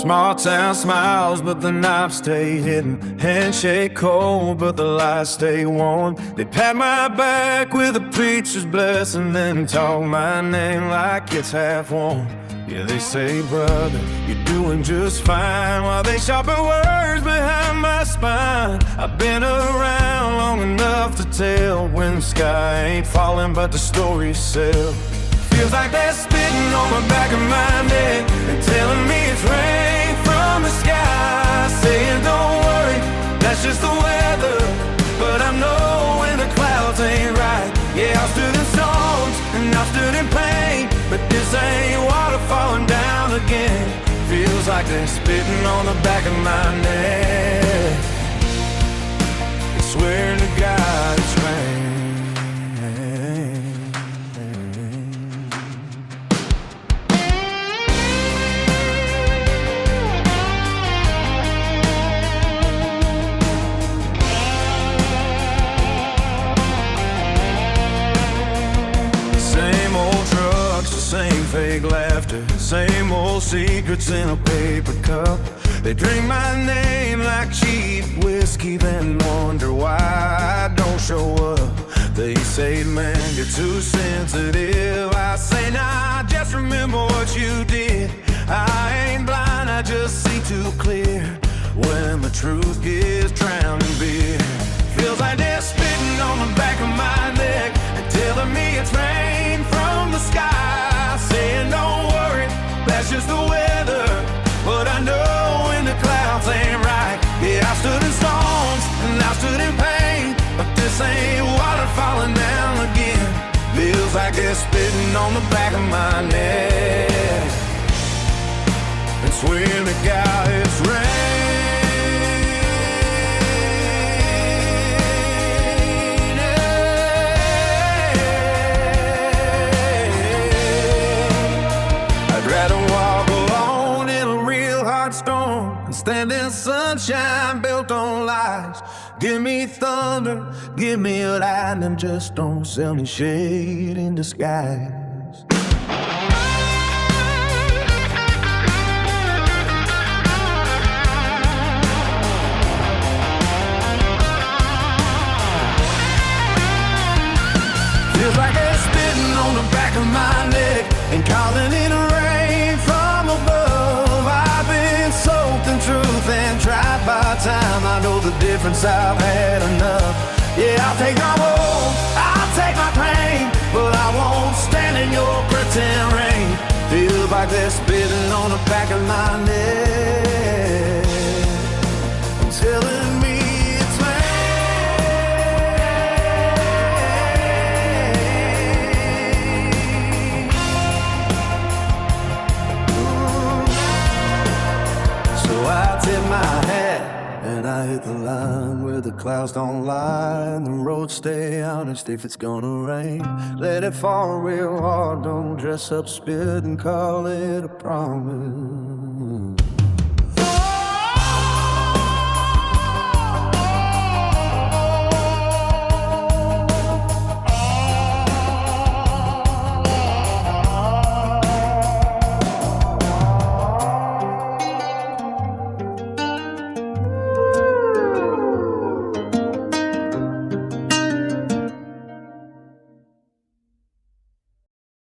Small town smiles, but the knobs stay hidden. Handshake cold, but the lights stay warm. They pat my back with a preacher's blessing, then talk my name like it's half warm. Yeah, they say, brother, you're doing just fine, while they sharpen words behind my spine. I've been around long enough to tell when the sky ain't falling, but the stories sell. Feels like they're spitting on the back of my neck and telling me it's rain from the sky, saying don't worry, that's just the weather. But I know when the clouds ain't right. Yeah, I've stood in storms and I've stood in pain, but this ain't water falling down again. Feels like they're spitting on the back of my neck. I swear to God it's rain. Same fake laughter, same old secrets in a paper cup. They drink my name like cheap whiskey, then wonder why I don't show up. They say, man, you're too sensitive. I say, nah, just remember what you did. I ain't blind, I just see too clear when the truth gets drowned in beer. Feels like they're spitting on the back of my neck and telling me it's rain from the sky, saying don't worry, that's just the weather. But I know when the clouds ain't right. Yeah, I've stood in storms and I've stood in pain, but this ain't water falling down again. Feels like they're spitting on the back of my neck and swear to God it's rain. Stand in sunshine built on lies. Give me thunder, give me lightning, just don't sell me shade in disguise. Feels like they're spitting on the back of my neck and calling it rain from above. I've been soaked in truth and tried by time. I know the difference, I've had enough. Yeah, I'll take my woe, I'll take my pain, but I won't stand in your pretend rain. Feels like they're spitting on the back of my neck and telling me it's I tip my hat and I hit the line where the clouds don't lie and the roads stay honest if it's gonna rain. Let it fall real hard, don't dress up, spit and call it a promise.